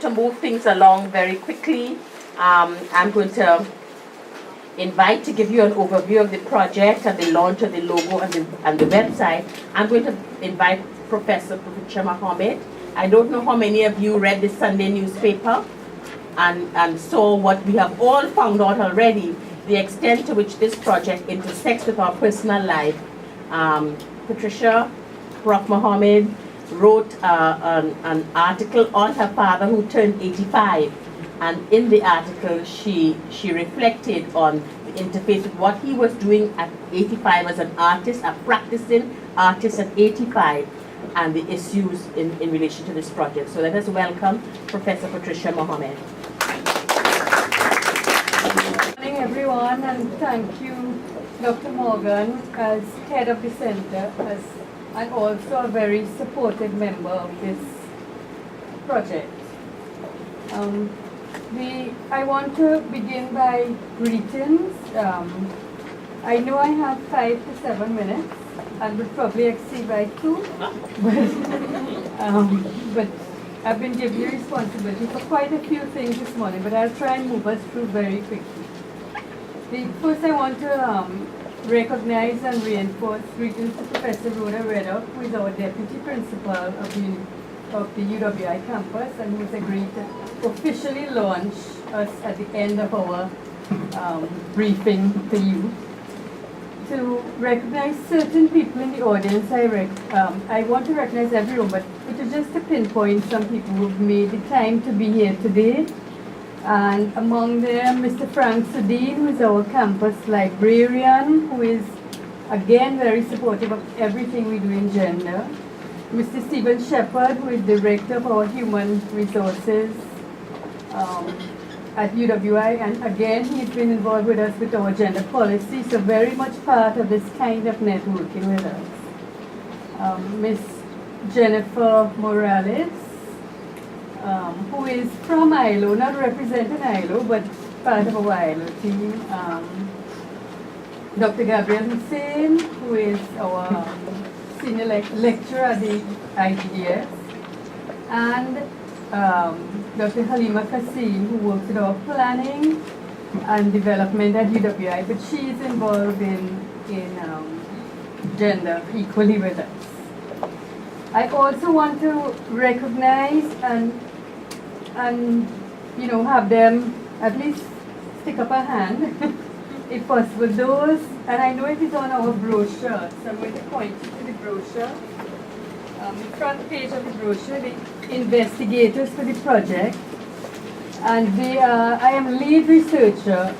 to move things along very quickly. I'm going to invite to give you an overview of the project and the launch of the logo and the website. I'm going to invite Professor Patricia Mohammed. I don't know how many of you read the Sunday newspaper and saw what we have all found out already, the extent to which this project intersects with our personal life. Patricia, Prof. Mohammed, wrote an article on her father who turned 85. And in the article, she reflected on the interface with what he was doing at 85 as an artist, a practicing artist at 85, and the issues in relation to this project. So let us welcome Professor Patricia Mohammed. Good morning, everyone, and thank you, Dr. Morgan, as head of the center, and also a very supportive member of this project. I want to begin by greetings. I know I have 5 to 7 minutes and would probably exceed by 2, but I've been given the responsibility for quite a few things this morning, but I'll try and move us through very quickly. First, I want to recognize and reinforce greetings to Professor Rhoda Reddock, who is our Deputy Principal of the UWI campus and who has agreed to officially launch us at the end of our briefing to you. To recognize certain people in the audience, I want to recognize everyone, but it is just to pinpoint some people who have made the time to be here today. And among them, Mr. Frank Sudeen, who is our campus librarian, who is again very supportive of everything we do in gender. Mr. Stephen Shepard, who is director of our human resources at UWI, and again he's been involved with us with our gender policy, so very much part of this kind of networking with us. Ms. Jennifer Morales, who is from ILO, not representing ILO, but part of our ILO team. Dr. Gabriel Hussein, who is our senior lecturer at the IGDS, and Dr. Halima Kasim, who works with our planning and development at UWI, but she is involved in gender equally with us. I also want to recognize and have them at least stick up a hand, if possible, those, and I know it is on our brochure, so I'm going to point you to the brochure. The front page of the brochure, the investigators for the project, and I am lead researcher,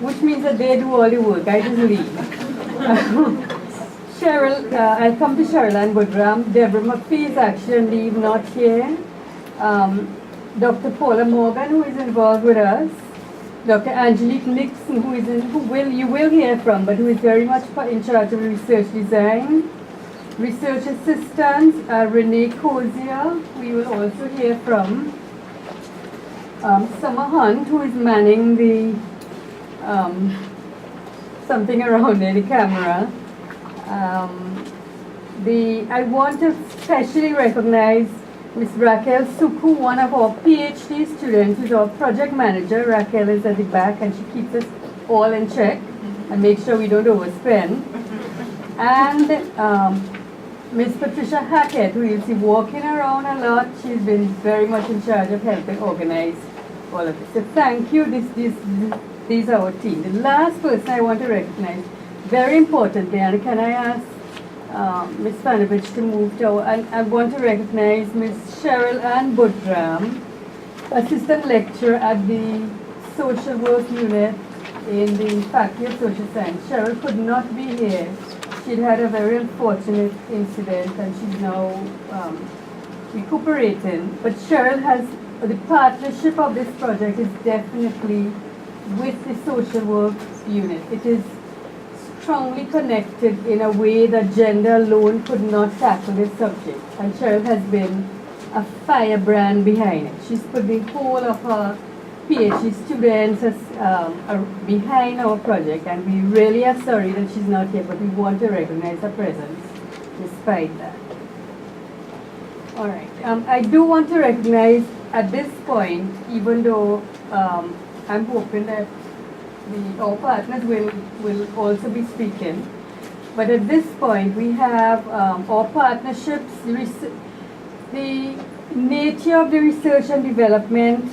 which means that they do all the work, I just lead. Cheryl, I'll come to Cheryl and Budram. Deborah McPhee is actually on leave, not here. Dr. Paula Morgan, who is involved with us. Dr. Angelique Nixon, you will hear from, but who is very much in charge of research design. Research assistants, Renee Cozier, we will also hear from. Summer Hunt, who is manning the something around there, the camera. I want to especially recognize Ms. Raquel Suku, one of our PhD students, who's our project manager. Raquel is at the back and she keeps us all in check and makes sure we don't overspend. And Ms. Patricia Hackett, who you'll see walking around a lot. She's been very much in charge of helping organize all of this. So thank you. These are our team. The last person I want to recognize, very importantly, and can I ask Ms. Panovich to move to, and I want to recognize Ms. Cheryl Ann Budram, assistant lecturer at the social work unit in the Faculty of Social Science. Cheryl could not be here. She'd had a very unfortunate incident and she's now recuperating. But Cheryl has, the partnership of this project is definitely with the social work unit. It is strongly connected in a way that gender alone could not tackle this subject. And Cheryl has been a firebrand behind it. She's put the whole of her PhD students behind our project, and we really are sorry that she's not here, but we want to recognize her presence despite that. All right. I do want to recognize at this point, even though I'm hoping that our partners will also be speaking, but at this point we have our partnerships, the nature of the Research and Development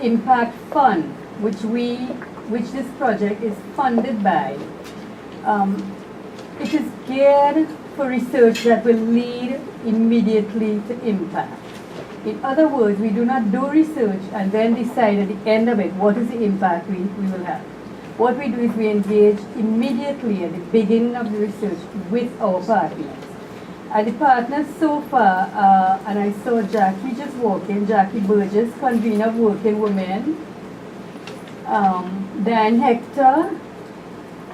Impact Fund, which this project is funded by. It is geared for research that will lead immediately to impact. In other words, we do not do research and then decide at the end of it what is the impact we will have. What we do is we engage immediately at the beginning of the research with our partners. And the partners so far, and I saw Jackie just walking, Jackie Burgess, convener of Working Women, Diane Hector,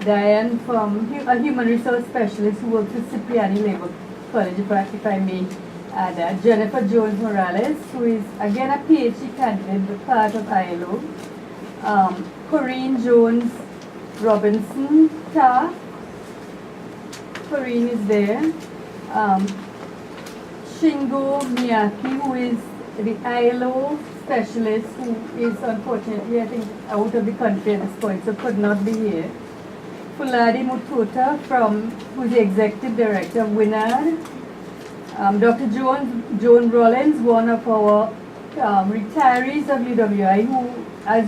Diane from a human resource specialist who works with Cipriani Labour College, if I may add that. Jennifer Jones Morales, who is again a PhD candidate but part of ILO. Corinne Jones Robinson Tar. Corinne is there. Shingo Miyaki, who is the ILO specialist, who is unfortunately, I think, out of the country at this point, so could not be here. Fuladi Mututa, who's the executive director of WINAD. Dr. Joan Rollins, one of our retirees of UWI, who, as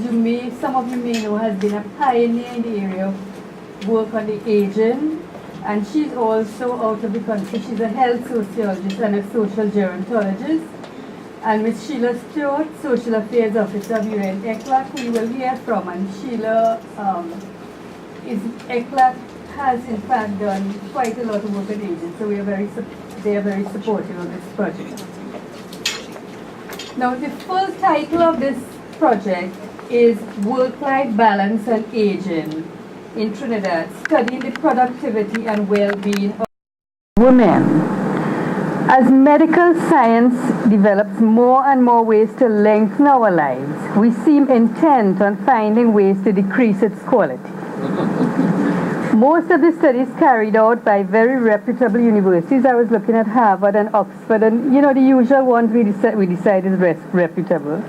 some of you may know, has been a pioneer in the area of work on the aging, and she's also out of the country. She's a health sociologist and a social gerontologist. And Ms. Sheila Stewart, Social Affairs Officer of UN ECLAC, who you will hear from, and Sheila ECLAC has in fact done quite a lot of work with agents, so they are very supportive of this project. Now, the full title of this project is Work-Life Balance and Aging in Trinidad, studying the productivity and well-being of women. As medical science develops more and more ways to lengthen our lives, we seem intent on finding ways to decrease its quality. Most of the studies carried out by very reputable universities, I was looking at Harvard and Oxford, and the usual ones we decide is reputable,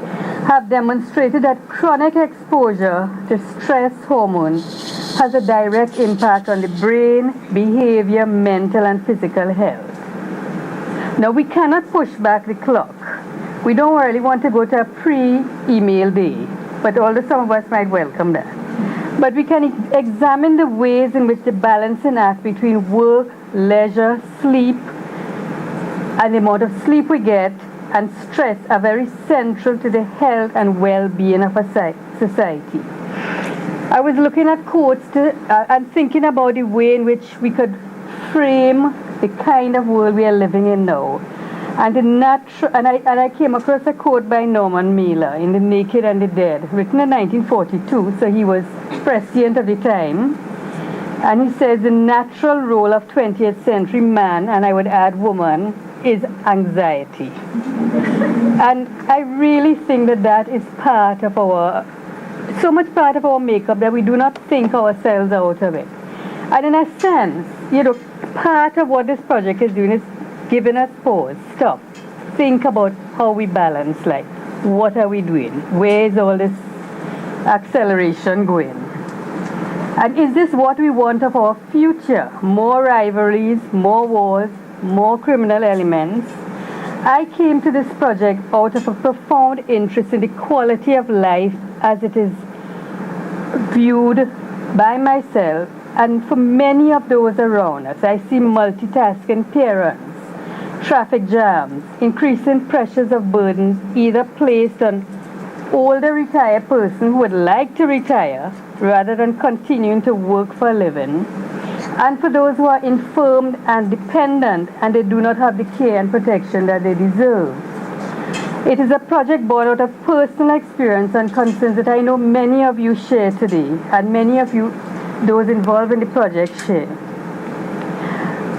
have demonstrated that chronic exposure to stress hormones has a direct impact on the brain, behavior, mental and physical health. Now, we cannot push back the clock. We don't really want to go to a pre-email day, but although some of us might welcome that. But we can examine the ways in which the balancing act between work, leisure, sleep, and the amount of sleep we get, and stress are very central to the health and well-being of a society. I was looking at quotes and thinking about the way in which we could frame the kind of world we are living in now. And I came across a quote by Norman Mailer in The Naked and the Dead, written in 1942, so he was prescient of the time. And he says the natural role of 20th century man, and I would add woman, is anxiety. And I really think that is so much part of our makeup that we do not think ourselves out of it. And in a sense, part of what this project is doing is giving us pause, stop, think about how we balance life. What are we doing? Where is all this acceleration going? And is this what we want of our future? More rivalries, more wars, more criminal elements? I came to this project out of a profound interest in the quality of life as it is viewed by myself and for many of those around us. I see multitasking parents, traffic jams, increasing pressures of burdens either placed on older retired person who would like to retire rather than continuing to work for a living, and for those who are infirmed and dependent and they do not have the care and protection that they deserve. It is a project born out of personal experience and concerns that I know many of you share today, and many of you, those involved in the project, share.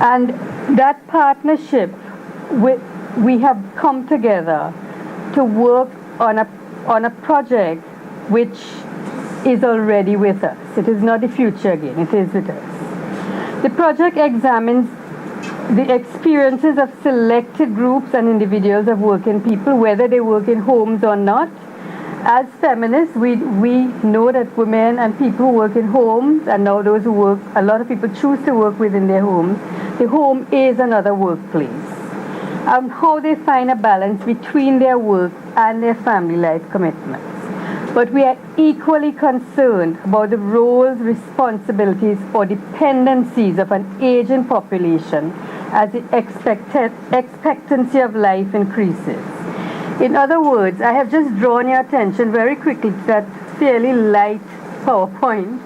And that partnership, we have come together to work on a project which is already with us. It is not the future again, it is with us. The project examines the experiences of selected groups and individuals of working people, whether they work in homes or not. As feminists, we know that women and people who work in homes, and now those who work, a lot of people choose to work within their homes. The home is another workplace. And how they find a balance between their work and their family life commitments. But we are equally concerned about the roles, responsibilities, or dependencies of an aging population as the expectancy of life increases. In other words, I have just drawn your attention very quickly to that fairly light PowerPoint,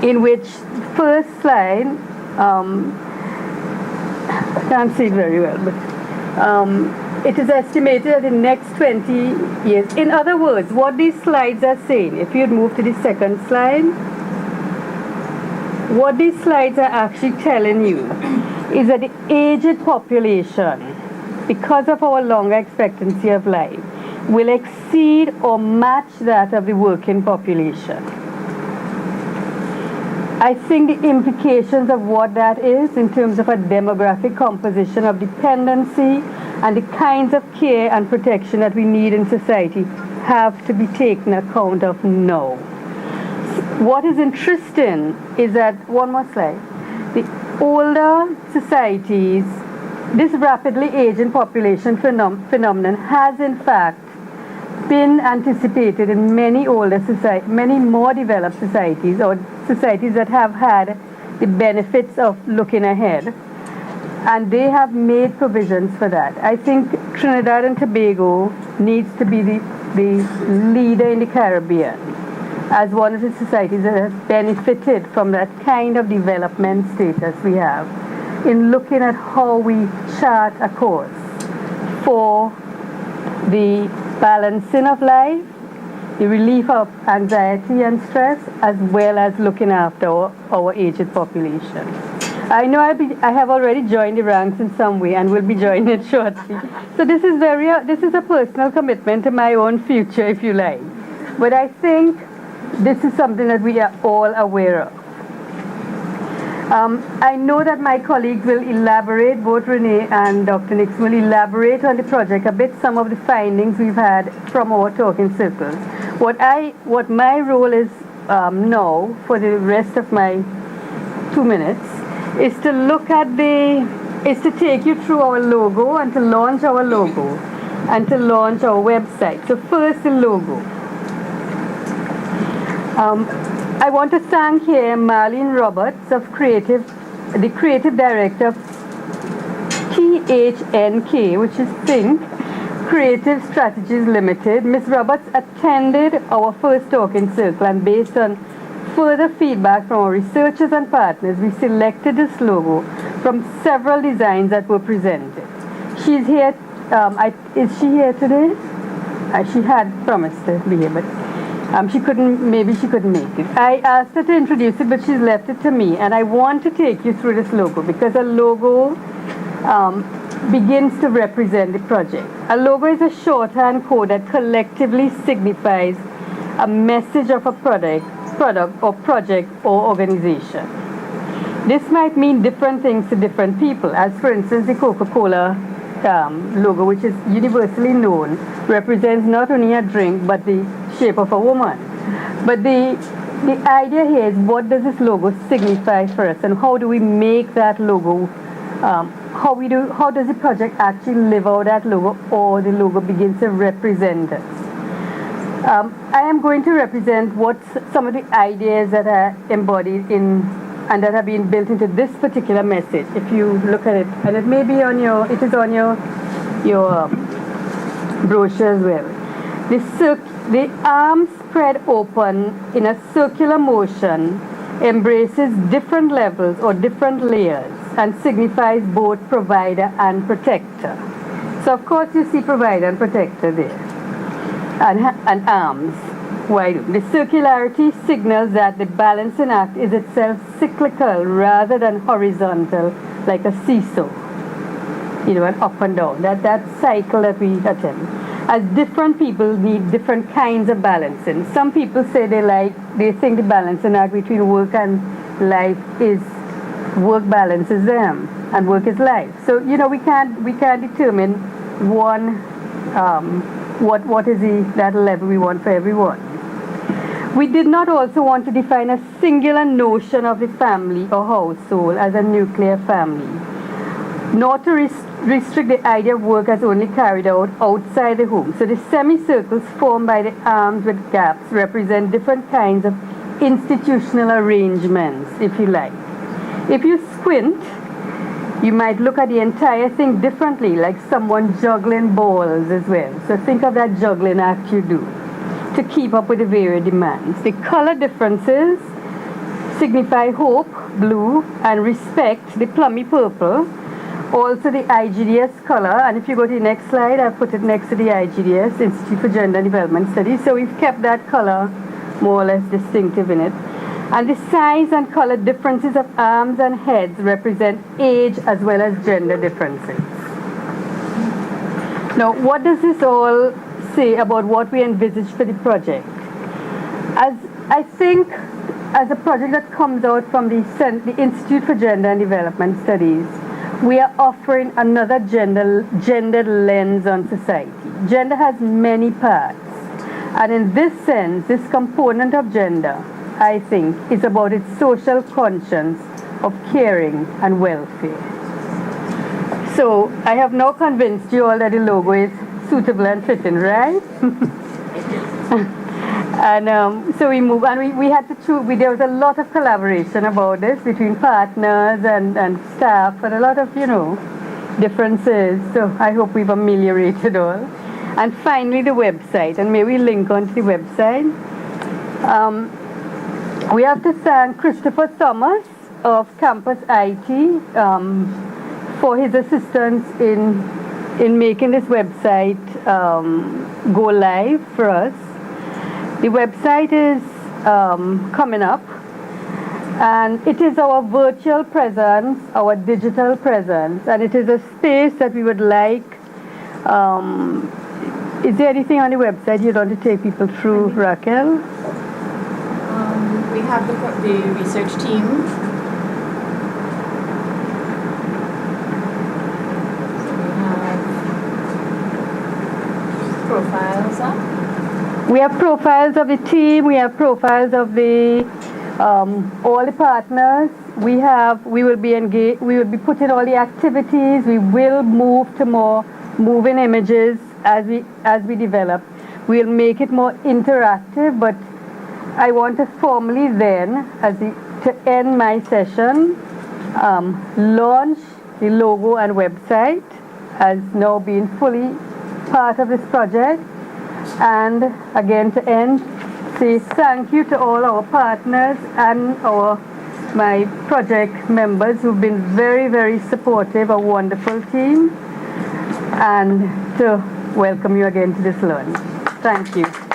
in which first slide, can't see it very well, but it is estimated that in the next 20 years. In other words, what these slides are saying, if you'd move to the second slide, what these slides are actually telling you is that the aged population, because of our longer expectancy of life, will exceed or match that of the working population. I think the implications of what that is in terms of a demographic composition of dependency and the kinds of care and protection that we need in society have to be taken account of now. What is interesting is that, one more slide, the older societies, this rapidly aging population phenomenon has in fact been anticipated in many older societies, many more developed societies, or societies that have had the benefits of looking ahead, and they have made provisions for that. I think Trinidad and Tobago needs to be the leader in the Caribbean as one of the societies that has benefited from that kind of development status we have in looking at how we chart a course for the balancing of life, the relief of anxiety and stress, as well as looking after our aged population. I know I have already joined the ranks in some way and will be joining it shortly. So this is a personal commitment to my own future, if you like. But I think this is something that we are all aware of. I know that my colleagues will elaborate, both Renee and Dr. Nixon will elaborate on the project a bit, some of the findings we've had from our talking circles. What my role is now, for the rest of my 2 minutes, is to take you through our logo and to launch our logo and to launch our website. So first, the logo. I want to thank here Marlene Roberts, the creative director of THNK, which is Think Creative Strategies Limited. Ms. Roberts attended our first talking circle, and based on further feedback from our researchers and partners, we selected this logo from several designs that were presented. She's here. Is she here today? She had promised to be here, but she couldn't make it. I asked her to introduce it, but she's left it to me, and I want to take you through this logo because a logo begins to represent the project. A logo is a shorthand code that collectively signifies a message of a product or project or organization. This might mean different things to different people, as for instance the Coca-Cola logo, which is universally known, represents not only a drink but the shape of a woman. But the idea here is, what does this logo signify for us, and how do we make that logo, how does the project actually live out that logo, or the logo begins to represent us. I am going to represent some of the ideas that are embodied in and that have been built into this particular message. If you look at it, and it may be it is on your brochure as well. The arms spread open in a circular motion embraces different levels or different layers and signifies both provider and protector. So of course you see provider and protector there, and arms. Why do? The circularity signals that the balancing act is itself cyclical rather than horizontal, like a seesaw, and up and down. That cycle that we attend. As different people need different kinds of balancing. Some people say they think the balancing act between work and life is work balances them and work is life. So we can't determine one what is that level we want for everyone. We did not also want to define a singular notion of the family or household as a nuclear family, nor to restrict the idea of work as only carried out outside the home. So the semicircles formed by the arms with gaps represent different kinds of institutional arrangements, if you like. If you squint, you might look at the entire thing differently, like someone juggling balls as well. So think of that juggling act you do to keep up with the varied demands. The color differences signify hope, blue, and respect, the plummy purple. Also the IGDS color, and if you go to the next slide, I've put it next to the IGDS, Institute for Gender and Development Studies. So we've kept that color more or less distinctive in it. And the size and color differences of arms and heads represent age as well as gender differences. Now, what does this all say about what we envisage for the project? I think as a project that comes out from the Institute for Gender and Development Studies, we are offering another gendered lens on society. Gender has many parts, and in this sense, this component of gender, I think, is about its social conscience of caring and welfare. So I have now convinced you all that the logo is suitable and fitting, right? And so we move, and we had to choose. There was a lot of collaboration about this between partners and staff, and a lot of differences. So I hope we've ameliorated all. And finally, the website, and may we link onto the website. We have to thank Christopher Thomas of Campus IT for his assistance in making this website go live for us. The website is coming up, and it is our virtual presence, our digital presence, and it is a space that we would like. Is there anything on the website you'd want to take people through, Raquel? We have the research team. So we have profiles up. We have profiles of the team. We have profiles of the all the partners. We will be engaged. We will be putting all the activities. We will move to more moving images as we develop. We'll make it more interactive, but I want to formally then, to end my session, launch the logo and website as now being fully part of this project. And again, to end, say thank you to all our partners and my project members who've been very, very supportive, a wonderful team, and to welcome you again to this learning. Thank you.